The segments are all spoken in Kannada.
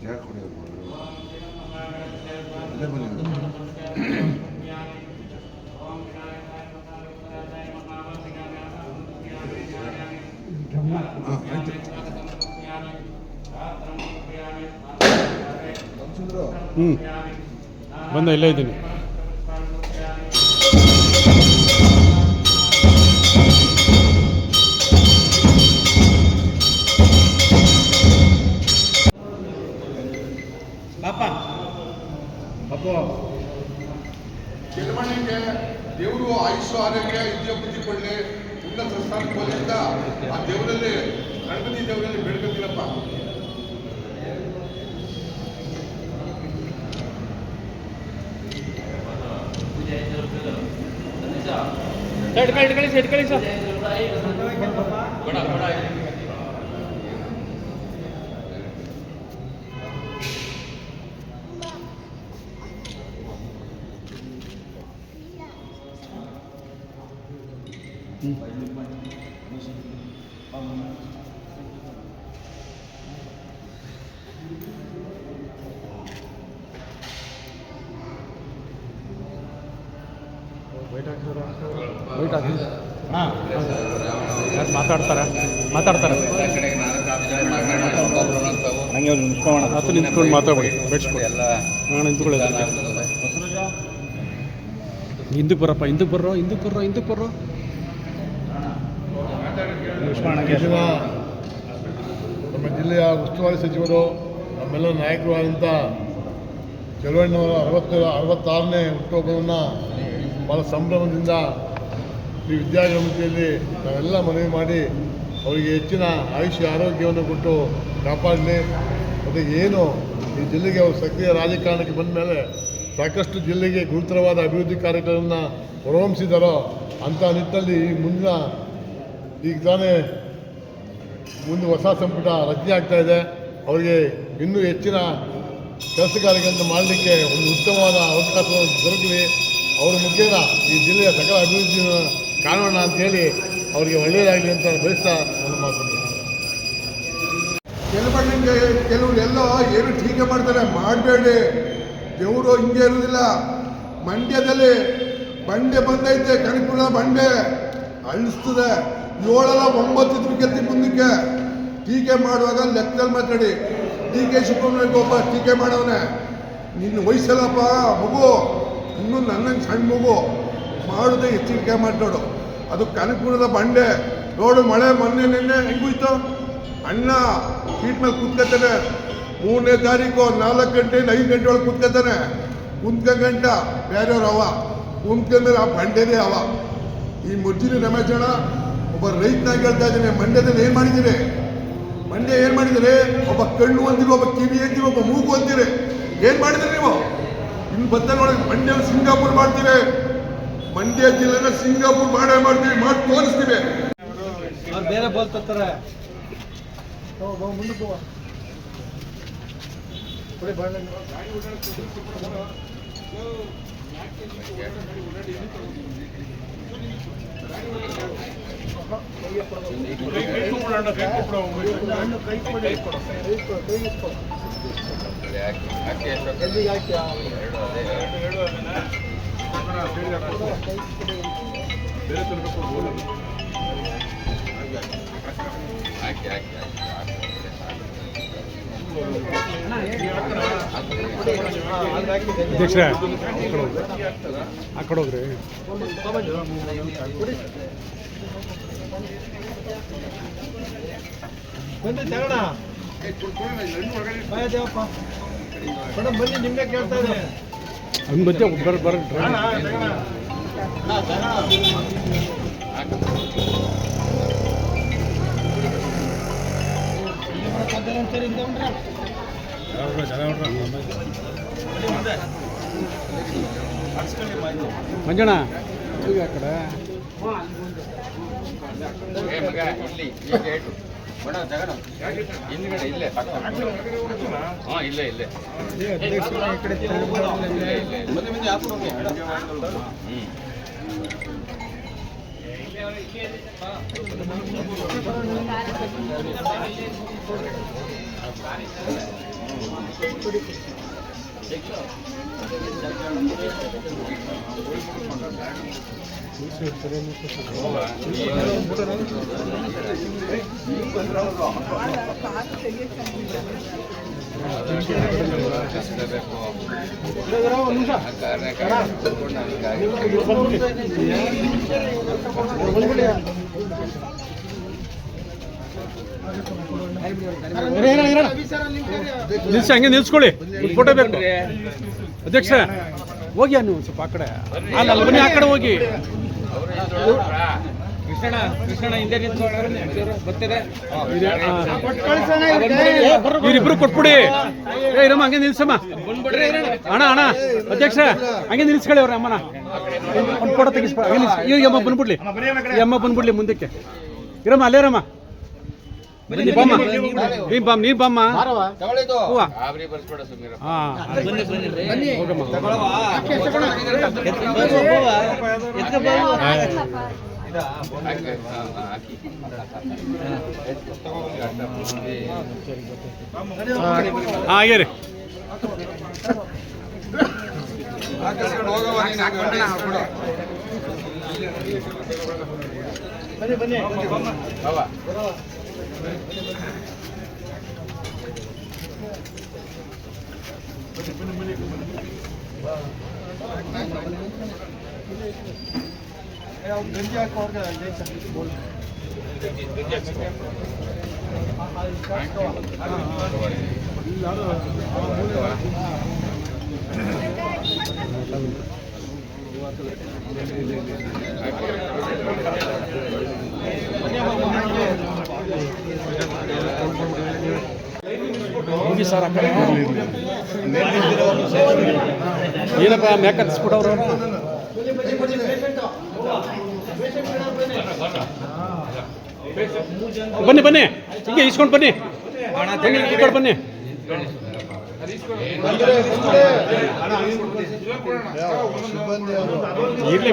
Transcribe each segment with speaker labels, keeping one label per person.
Speaker 1: ಯಾಕೆ ಹೊಡೆಯೋದು ಅಲ್ಲೇ ಬನ್ನಿ
Speaker 2: ಬಂದ ಇಲ್ಲೇ ಇದ್ದೀನಿ.
Speaker 3: ಕೆಲವಣಿಗೆ ದೇವರು ಆಯುಷ್ಯ ಆರೋಗ್ಯ ವಿದ್ಯೆ ಬುದ್ಧಿ ಕೊಡಲಿ, ಉನ್ನತ ಸ್ಥಾನಕ್ಕೆ ಹೋಗಲಿ ಅಂತ ಆ ದೇವರಲ್ಲಿ ಗಣಪತಿ ದೇವರಲ್ಲಿ ಬೇಡ್ಕೊತೀನಪ್ಪ.
Speaker 2: ಮಾತಾಡ್ತಾರೆ
Speaker 1: ಹಂಗೆ ನಿಂತ್ಕೊಳ್ಳೋಣ,
Speaker 2: ಹತ್ತು ನಿಂತ್ಕೊಂಡು ಮಾತಾಡ್ಬೇಡಿ, ಬೆಡ್ಸ್ಕೊಡಿ ನಿಂತ್ಕೊಳ್ಳಿ. ಹಿಂದಕ್ಕೆ ಬರಪ್ಪ, ಹಿಂದಕ್ಕೆ ಬರ್ರೋ.
Speaker 3: ನಮ್ಮ ಜಿಲ್ಲೆಯ ಉಸ್ತುವಾರಿ ಸಚಿವರು, ನಮ್ಮೆಲ್ಲ ನಾಯಕರು ಆದಂಥ ಚಲುವಣ್ಣವರ 66ನೇ ಹುಟ್ಟುಹಬ್ಬವನ್ನು ಭಾಳ ಸಂಭ್ರಮದಿಂದ ಈ ವಿದ್ಯಾಸಂಸ್ಥೆಯಲ್ಲಿ ನಾವೆಲ್ಲ ಮನವಿ ಮಾಡಿ ಅವರಿಗೆ ಹೆಚ್ಚಿನ ಆಯುಷ್ಯ ಆರೋಗ್ಯವನ್ನು ಕೊಟ್ಟು ಕಾಪಾಡಲಿ. ಮತ್ತು ಏನು ಈ ಜಿಲ್ಲೆಗೆ ಅವರು ಸಕ್ರಿಯ ರಾಜಕಾರಣಕ್ಕೆ ಬಂದ ಮೇಲೆ ಸಾಕಷ್ಟು ಜಿಲ್ಲೆಗೆ ಗುರುತರವಾದ ಅಭಿವೃದ್ಧಿ ಕಾರ್ಯಕ್ರಮವನ್ನು ಹೊರಹೊಮ್ಮಿಸಿದಾರೋ ಅಂಥ ನಿಟ್ಟಿನಲ್ಲಿ ಈಗ ತಾನೇ ಮುಂದೆ ಹೊಸ ಸಂಪುಟ ರಚನೆ ಆಗ್ತಾಯಿದೆ. ಅವರಿಗೆ ಇನ್ನೂ ಹೆಚ್ಚಿನ ಕೆಲಸ ಕಾರ್ಯಗಳನ್ನು ಮಾಡಲಿಕ್ಕೆ ಒಂದು ಉತ್ತಮವಾದ ಅವಕಾಶ ದೊರಕಲಿ. ಅವರ ಮುಖೇನ ಈ ಜಿಲ್ಲೆಯ ಸಕಲ ಅಭಿವೃದ್ಧಿ ಕಾಣೋಣ ಅಂತೇಳಿ ಅವರಿಗೆ ಒಳ್ಳೆಯದಾಗಲಿ ಅಂತ ಬಯಸ್ತಾ ನನ್ನ ಮಾತನ್ನು. ಕೆಲವರು ಎಲ್ಲ ಏನು ಟೀಕೆ ಮಾಡ್ತಾರೆ, ಮಾಡಬೇಡಿ. ದೇವರು ಹಿಂಗೆ ಇರೋದಿಲ್ಲ. ಮಂಡ್ಯದಲ್ಲಿ ಬಂಡೆ ಬಂದೈತೆ, ಕನಕಪುರ ಬಂಡೆ ಅಳಿಸ್ತದೆ. 7-9 ಇದ್ರು ಗೆದ್ದು ಮುಂದಕ್ಕೆ ಟೀಕೆ ಮಾಡುವಾಗ ಲೆಕ್ಕದಲ್ಲಿ ಮಾತಾಡಿ. DK ಶಿವಕುಮಾರ್ ಒಬ್ಬ ಟೀಕೆ ಮಾಡವನೆ, ನಿನ್ನ ವಯಸ್ಸಲ್ಲಪ್ಪ ಮಗು, ಇನ್ನೂ ನನ್ನಂಗೆ ಸಣ್ಣ ಮಗು ಮಾಡೋದೇ ಎಚ್ಚರಿಕೆ ಮಾತಾಡು. ಅದು ಕನಕಪುರದ ಬಂಡೆ ರೋಡು ಮಳೆ ಮೊನ್ನೆ ಹೆಂಗೋಯ್ತು. ಅಣ್ಣ ಸೀಟ್ ಮೇಲೆ ಕೂತ್ಕೊತಾನೆ, 3ನೇ ತಾರೀಕು 4 ಗಂಟೆಯಿಂದ 5 ಗಂಟೆ ಒಳಗೆ ಕೂತ್ಕೊತಾನೆ. ಕುಂತ್ಕೊಂಡ ಬೇರೆಯವ್ರು ಅವ ಕುಂತ್ಕೊಂಡ್ಮೇಲೆ ಆ ಬಂಡೆನೇ ಅವ. ಈ ಮುಜ್ಜಿನ ರಮೇಶಣ್ಣ ಒಬ್ಬ ರೈತನಾಗಿ ಹೇಳ್ತಾ ಇದ್ದೀನಿ, ಮಂಡ್ಯದಲ್ಲಿ ಏನು ಮಾಡಿದ್ದೀರಿ? ಮಂಡ್ಯ ಏನು ಮಾಡಿದರೆ? ಒಬ್ಬ ಕಣ್ಣು ಅಂದಿರಿ, ಒಬ್ಬ ಕಿವಿ ಅಂದಿರಿ, ಒಬ್ಬ ಮೂಗು ಅಂದಿರಿ. ಏನು ಮಾಡಿದ್ರಿ ನೀವು? ಇನ್ನು ಬತ್ತ ನೋಡಿ, ಮಂಡ್ಯ ಸಿಂಗಾಪುರ್ ಮಾಡ್ತೀವಿ, ಮಂಡ್ಯ ಜಿಲ್ಲೆನ ಸಿಂಗಾಪುರ್ ಮಾಡ್ತೀವಿ, ಮಾಡಿ ತೋರಿಸ್ತೀವಿ.
Speaker 4: ಬೇರೆ ಬೋಲ್ತಾರೆ ಮುಂದಕ್ಕೆ
Speaker 2: ಅಧ್ಯಕ್ಷರೇ ಆ ಕಡೆ ಹೋಗ್ರಿ.
Speaker 4: ಬನ್ನಿ, ನಿಮ್ಗೆ ಕೇಳ್ತಾ ಇದ್ದಾರೆ.
Speaker 2: ಹಂಗೆ ಬಚ್ಚ ಬರ ಮಂಜಣ್ಣ ಈಗ ಆ ಕಡೆ
Speaker 5: ಹಿಂದ್ಗಡೆ ಇಲ್ಲೇ ಹಾಂ ಇಲ್ಲೇ
Speaker 2: ನಿಲ್ಸಿ, ಹಂಗೆ ನಿಲ್ಸ್ಕೊಳ್ಳಿ, ಫೋಟೋ ಬೇಕು. ಅಧ್ಯಕ್ಷ ಹೋಗಿ ನೀವು ಸ್ವಲ್ಪ ಆ ಕಡೆ, ಅಲ್ಲ ಬನ್ನಿ ಆ ಕಡೆ ಹೋಗಿ.
Speaker 4: ಕೃಷ್ಣ ಹಿಂದೆ ಬರ್ತಾರೆ.
Speaker 2: ಇವರಿಬ್ರು ಕೊಟ್ಬಿಡಿ. ಇರಮ್ಮ ಹಂಗೆ ನಿಲ್ಸಮ್ಮ. ಅಣ್ಣ ಅಣ್ಣ ಅಧ್ಯಕ್ಷ ಹಂಗೆ ನಿಲ್ಸ್ಕೊಳ್ಳಿ ಅವ್ರ ಅಮ್ಮನ. ಒಂದು ಫೋಟೋ ತೆಗಿಸ್ಬ. ಈಗ ಅಮ್ಮ ಬಂದ್ಬಿಡ್ಲಿ, ಈ ಅಮ್ಮ ಬಂದ್ಬಿಡ್ಲಿ ಮುಂದಕ್ಕೆ. ಇರಮ್ಮ ಅಲ್ಲೇ ರಮ್ಮ. ಬನ್ನಿ ಬಾಮ್ಮ, ನೀನ್ ಬಾಮ್, ನೀನ್ ಬಾಮ್ಮ. ಹೂವ
Speaker 5: ಗಾಬರಿ ಬರ್ಸ್ಬೇಡ ಸುಮ್ಮನೆ.
Speaker 2: ಹೋಗಮ್ಮ. ಹಾಗೆ ರೀ. ಹೋಗಿ ಸರ್ ಆ ಕಡೆ. ಏನಪ್ಪ ಮ್ಯಾಕ್ ಹತ್ತಿಸ್ಬಿಟ್ಟವ್ರು. ಬನ್ನಿ ಬನ್ನಿ, ಹಿಂಗೆ ಇಸ್ಕೊಂಡು ಬನ್ನಿ, ಇಸ್ಕೊಂಡು ಬನ್ನಿ. ಇರ್ಲಿ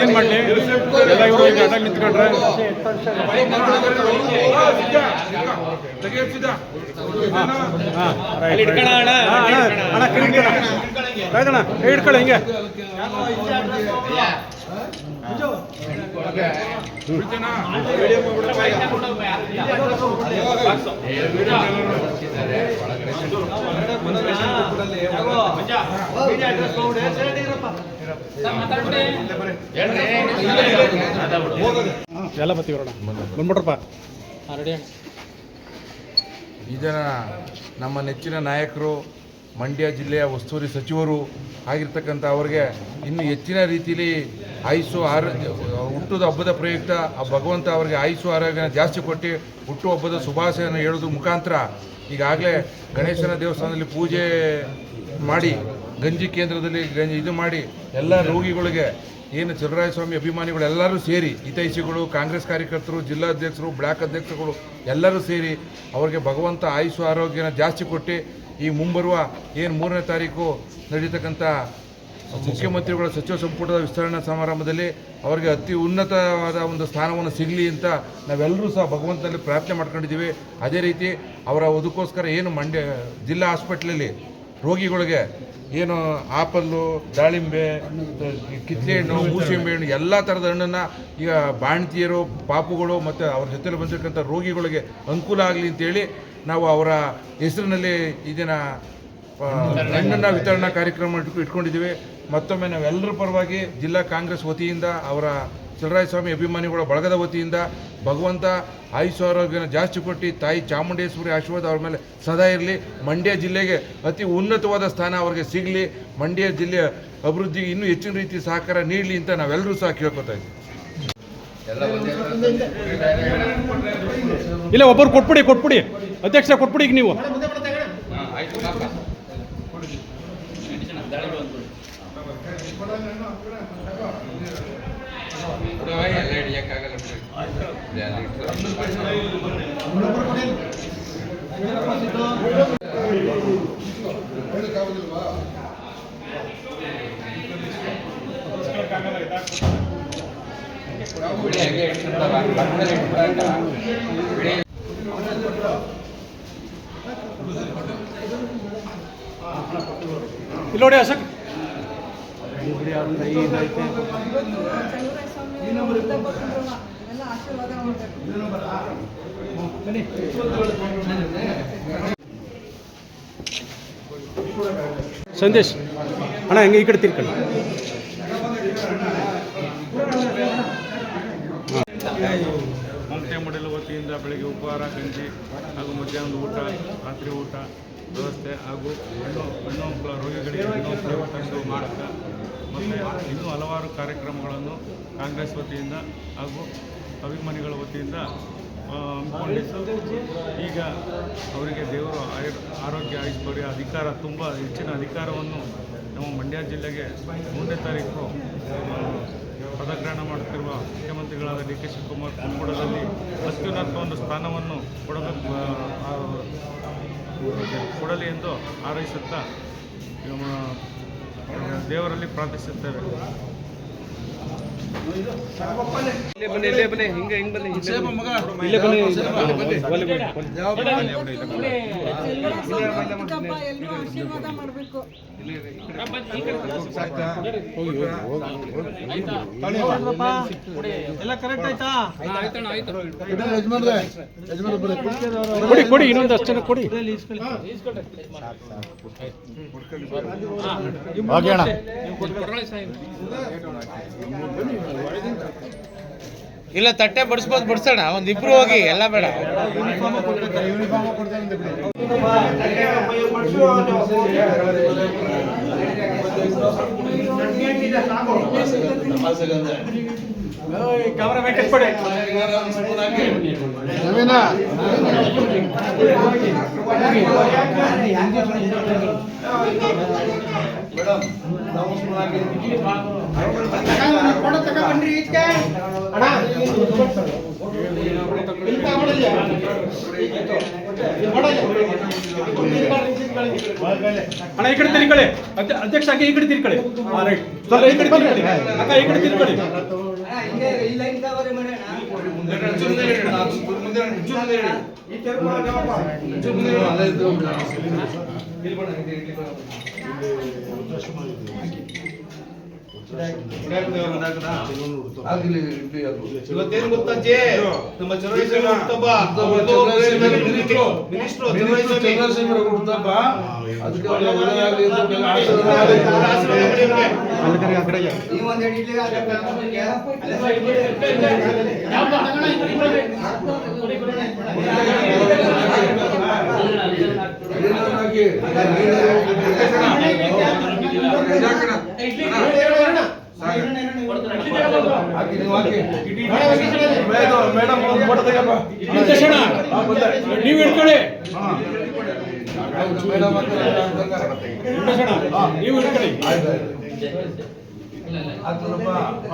Speaker 2: ಏನ್ ಮಾಡಲಿ, ಎಲ್ಲ ಇವರು ಈಗ ಅಡ್ಡ ನಿಂತ್ಕೊಂಡ್ರೆ ಹಿಡ್ಕೊಳ್ಳಿ ಹಿಂಗೆ. ಎಲ್ಲ ಬರ್ತೀವ್ರಣ, ಬಂದ್ಬಿಟ್ರಪ್ಪ.
Speaker 6: ಈ ಜನ ನಮ್ಮ ನೆಚ್ಚಿನ ನಾಯಕರು, ಮಂಡ್ಯ ಜಿಲ್ಲೆಯ ಉಸ್ತುವಾರಿ ಸಚಿವರು ಆಗಿರ್ತಕ್ಕಂಥ ಅವರಿಗೆ ಇನ್ನು ಹೆಚ್ಚಿನ ರೀತಿಯಲ್ಲಿ ಆಯುಸ್ಸು ಆರೋಗ್ಯ, ಹುಟ್ಟುದ ಹಬ್ಬದ ಪ್ರಯುಕ್ತ ಆ ಭಗವಂತ ಅವರಿಗೆ ಆಯುಸ್ಸು ಆರೋಗ್ಯನ ಜಾಸ್ತಿ ಕೊಟ್ಟು ಹುಟ್ಟು ಹಬ್ಬದ ಶುಭಾಶಯನ ಹೇಳೋದ್ರ ಮುಖಾಂತರ ಈಗಾಗಲೇ ಗಣೇಶನ ದೇವಸ್ಥಾನದಲ್ಲಿ ಪೂಜೆ ಮಾಡಿ ಗಂಜಿ ಕೇಂದ್ರದಲ್ಲಿ ಇದು ಮಾಡಿ ಎಲ್ಲ ರೋಗಿಗಳಿಗೆ ಏನು ಚಲುವರಾಯಸ್ವಾಮಿ ಅಭಿಮಾನಿಗಳು ಎಲ್ಲರೂ ಸೇರಿ, ಹಿತೈಷಿಗಳು, ಕಾಂಗ್ರೆಸ್ ಕಾರ್ಯಕರ್ತರು, ಜಿಲ್ಲಾಧ್ಯಕ್ಷರು, ಬ್ಲಾಕ್ ಅಧ್ಯಕ್ಷರುಗಳು ಎಲ್ಲರೂ ಸೇರಿ ಅವರಿಗೆ ಭಗವಂತ ಆಯುಸ್ಸು ಆರೋಗ್ಯನ ಜಾಸ್ತಿ ಕೊಟ್ಟು ಈ ಮುಂಬರುವ ಏನು 3ನೇ ತಾರೀಕು ನಡೀತಕ್ಕಂಥ ಮುಖ್ಯಮಂತ್ರಿಗಳ ಸಚಿವ ಸಂಪುಟದ ವಿಸ್ತರಣಾ ಸಮಾರಂಭದಲ್ಲಿ ಅವರಿಗೆ ಅತಿ ಉನ್ನತವಾದ ಒಂದು ಸ್ಥಾನವನ್ನು ಸಿಗಲಿ ಅಂತ ನಾವೆಲ್ಲರೂ ಸಹ ಭಗವಂತನಲ್ಲಿ ಪ್ರಾರ್ಥನೆ ಮಾಡ್ಕೊಂಡಿದ್ದೀವಿ. ಅದೇ ರೀತಿ ಅವರ ಅದಕ್ಕೋಸ್ಕರ ಏನು ಮಂಡ್ಯ ಜಿಲ್ಲಾ ಹಾಸ್ಪಿಟ್ಲಲ್ಲಿ ರೋಗಿಗಳಿಗೆ ಏನು ಆಪಲ್ಲು, ದಾಳಿಂಬೆ, ಕಿತ್ತಳೆ ಹಣ್ಣು, ಮೂಸಂಬೆ ಹಣ್ಣು ಎಲ್ಲ ಥರದ ಹಣ್ಣನ್ನು ಈಗ ಬಾಣತಿಯರು, ಪಾಪುಗಳು ಮತ್ತು ಅವ್ರ ಜೊತೆಲಿ ಬಂದಿರತಕ್ಕಂಥ ರೋಗಿಗಳಿಗೆ ಅನುಕೂಲ ಆಗಲಿ ಅಂತೇಳಿ ನಾವು ಅವರ ಹೆಸರಿನಲ್ಲಿ ಇದನ್ನು ಹಣ್ಣನ್ನು ವಿತರಣಾ ಕಾರ್ಯಕ್ರಮ ಇಟ್ಕೊಂಡಿದ್ದೀವಿ. ಮತ್ತೊಮ್ಮೆ ನಾವೆಲ್ಲರ ಪರವಾಗಿ ಜಿಲ್ಲಾ ಕಾಂಗ್ರೆಸ್ ವತಿಯಿಂದ, ಅವರ ಚಲುವರಾಯಸ್ವಾಮಿ ಅಭಿಮಾನಿಗಳ ಬಳಗದ ವತಿಯಿಂದ ಭಗವಂತ ಆಯುಷ್ಯ ಆರೋಗ್ಯನ ಜಾಸ್ತಿ ಕೊಟ್ಟು ತಾಯಿ ಚಾಮುಂಡೇಶ್ವರಿ ಆಶೀರ್ವಾದ ಅವ್ರ ಮೇಲೆ ಸದಾ ಇರಲಿ. ಮಂಡ್ಯ ಜಿಲ್ಲೆಗೆ ಅತಿ ಉನ್ನತವಾದ ಸ್ಥಾನ ಅವ್ರಿಗೆ ಸಿಗಲಿ. ಮಂಡ್ಯ ಜಿಲ್ಲೆಯ ಅಭಿವೃದ್ಧಿಗೆ ಇನ್ನೂ ಹೆಚ್ಚಿನ ರೀತಿ ಸಹಕಾರ ನೀಡಲಿ ಅಂತ ನಾವೆಲ್ಲರೂ ಸಹ ಕೇಳ್ಕೊತಾ ಇದ್ದೀವಿ.
Speaker 2: ಇಲ್ಲ ಒಬ್ಬರು ಕೊಟ್ಬಿಡಿ ಅಧ್ಯಕ್ಷ, ಕೊಟ್ಬಿಡಿ ಈಗ ನೀವು.
Speaker 5: ಆಯ್ತು ಎಲ್ಲ ಹಿಡಿಯಕ್ಕಾಗಲ್ಲ
Speaker 3: ಹೇಳಕ್ಕಾಗೋದಿಲ್ವಾ?
Speaker 2: ಇಲ್ಲಿ ನೋಡಿ ಅಶೋಕ್ ಸಂದೇಶ್ ಅಣ್ಣ ಹೆಂಗೆ ಈ ಕಡೆ ತಿರ್ಕೊಳ್ಳಿ.
Speaker 7: ಮಮತೆ ಮಂಡಲ ವತಿಯಿಂದ ಬೆಳಗ್ಗೆ ಉಪಹಾರ ಗಂಜಿ ಹಾಗೂ ಮಧ್ಯಾಹ್ನದ ಊಟ ರಾತ್ರಿ ಊಟ ವ್ಯವಸ್ಥೆ ಹಾಗೂ ಹೆಣ್ಣು ಮಕ್ಕಳ ರೋಗಿಗಳಿಗೆ ಹೆಣ್ಣು ಮಕ್ಕಳ ತಂದು ಮಾಡಕ ಮತ್ತು ಇನ್ನೂ ಹಲವಾರು ಕಾರ್ಯಕ್ರಮಗಳನ್ನು ಕಾಂಗ್ರೆಸ್ ವತಿಯಿಂದ ಹಾಗೂ ಅಭಿಮಾನಿಗಳ ವತಿಯಿಂದ ಹಮ್ಮಿಕೊಂಡಿದ್ದು ಈಗ ಅವರಿಗೆ ದೇವರು ಆರೋಗ್ಯ ಐಶ್ವರ್ಯ ಅಧಿಕಾರ ತುಂಬ ಹೆಚ್ಚಿನ ಅಧಿಕಾರವನ್ನು ನಮ್ಮ ಮಂಡ್ಯ ಜಿಲ್ಲೆಗೆ 3ನೇ ತಾರೀಕು ಪದಗ್ರಹಣ ಮಾಡುತ್ತಿರುವ ಮುಖ್ಯಮಂತ್ರಿಗಳಾದ ಡಿ ಕೆ ಶಿವಕುಮಾರ್ ಕುಂಕುಡದಲ್ಲಿ ಅತ್ಯುನ್ನತ ಒಂದು ಸ್ಥಾನವನ್ನು ಕೊಡಲಿ ಎಂದು ಹಾರೈಸುತ್ತಾ ದೇವರಲ್ಲಿ ಪ್ರಾರ್ಥಿಸುತ್ತೇವೆ.
Speaker 4: ಇಲ್ಲೇ ಬನ್ನಿ ಹಿಂಗೆ ಬನ್ನಿ
Speaker 2: ಇಲ್ಲೇ ಬನ್ನಿ.
Speaker 8: ಆಶೀರ್ವಾದ ಮಾಡಬೇಕು.
Speaker 4: ಎಲ್ಲ ಕರೆಕ್ಟ್ ಆಯ್ತಾ?
Speaker 2: ಕೊಡಿ ಇನ್ನೊಂದು ಅಷ್ಟು ಜನ ಕೊಡಿ.
Speaker 4: ಇಲ್ಲ ತಟ್ಟೆ ಬಡಿಸ್ಬೋದು, ಬಡಿಸೋಣ ಒಂದಿಬ್ರು ಹೋಗಿ, ಎಲ್ಲ ಬೇಡ.
Speaker 2: ಕ್ಯಾಮರಾ ಬೇಕತ್ ಕೊಡಿ. ಅಣ್ಣ ಈ ಕಡೆ ತಿರ್ಕೊಳ್ಳಿ. ಅಧ್ಯಕ್ಷ ಹಾಗೆ ಈ ಕಡೆ ತಿರ್ಕೊಳ್ಳಿ. ರೈಟ್ ಸ್ವಲ್ಪ ಈ ಕಡೆ ತಿರ್ಕೊಳ್ಳಿ. ಅಕ್ಕ ಈ ಕಡೆ ತಿರ್ಕೊಳ್ಳಿ.
Speaker 4: ಇವತ್ತೇನು ಗೊತ್ತಂತೆ, ನಮ್ಮ ಚಲುವೈಸಲು ಹುಟ್ಟುಹಬ್ಬ. ಮಿನಿಸ್ಟ್ರು ಚಲುವೈಸಲು ಹುಟ್ಟುಹಬ್ಬ. ಅದಕ್ಕೆ ಒಳ್ಳೆಯದಾಗಲಿ ಅಂತ
Speaker 2: ನೀವು ಇಟ್ಕೊಳ್ಳಿ. ನೀವು ಇಟ್ಕೊಳ್ಳಿ.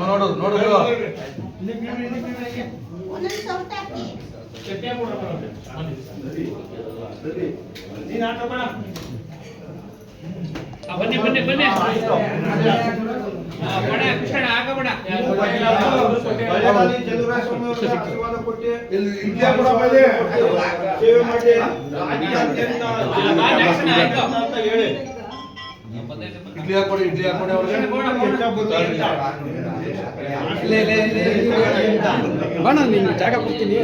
Speaker 6: ನೋಡೋದು
Speaker 8: ಒಂದೊಂದು ಸೌಟ್ ಹಾಕಿ.
Speaker 4: ಬನ್ನಿ ಬನ್ನಿ ಬನ್ನಿ ಕೃಷ್ಣ ಆಗಬೇಡ.
Speaker 6: ಇಡ್ಲಿ ಹಾಕೊಡಿ ಅವ್ರಿಗೆ.
Speaker 2: ಬಣ್ಣ ನಿಮ್ಗೆ ಜಾಗ ಕೊಡ್ತೀನಿ.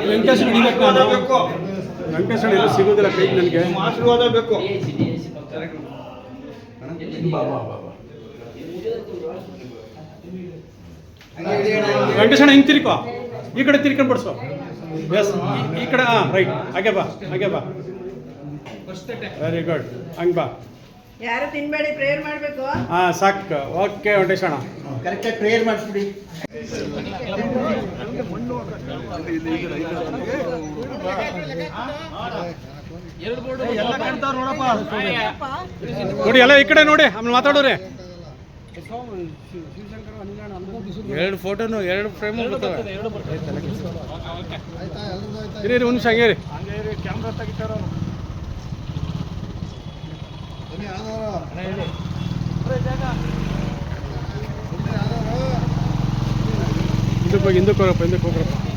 Speaker 2: ವೆಂಕಟೇಶ್ವರ ಹಿಡಿಬೇಕು. ನಾನು ವೆಂಕಟೇಶ್ವರ ಎಲ್ಲ ಸಿಗೋದಿಲ್ಲ ಕೈಗೆ ನನಗೆ.
Speaker 4: ಆಶೀರ್ವಾದ ಬೇಕು.
Speaker 2: ವೆಂಕಟೇಶ್ವರ ಹಿಂಗೆ ತಿರ್ಕೋ. ಈ ಕಡೆ ತಿರ್ಕೊಂಡು ಬಿಡಿಸೋ. ಎಸ್ ಈ ಕಡೆ. ರೈಟ್. ಹಾಗೆ ಬಾ. Very good. ಹಂಗೆ ಬಾ.
Speaker 8: ಯಾರು ತಿನ್ಬೇಡಿ, ಪ್ರೇಯರ್ ಮಾಡಬೇಕು.
Speaker 2: ಸಾಕು. ಓಕೆ ವೆಂಕಟೇಶಣ್ಣ
Speaker 4: ಕರೆಕ್ಟಾಗಿ ಪ್ರೇಯರ್ ಮಾಡಿಸ್ಬಿಡಿ.
Speaker 2: ನೋಡಿ ಎಲ್ಲ ಈ ಕಡೆ ನೋಡಿ. ಆಮೇಲೆ ಮಾತಾಡೋರೆ.
Speaker 4: ಎರಡು ಫೋಟೋನು ಎರಡು ಫ್ರೇಮು ಬರ್ತವೆ.
Speaker 2: ಇರಿ ಒಂದು ನಿಮಿಷ ಹಂಗೆ ರೀ. ಹಿಂದಕ್ಕೆ ಹೋಗ್ರಪ್ಪ.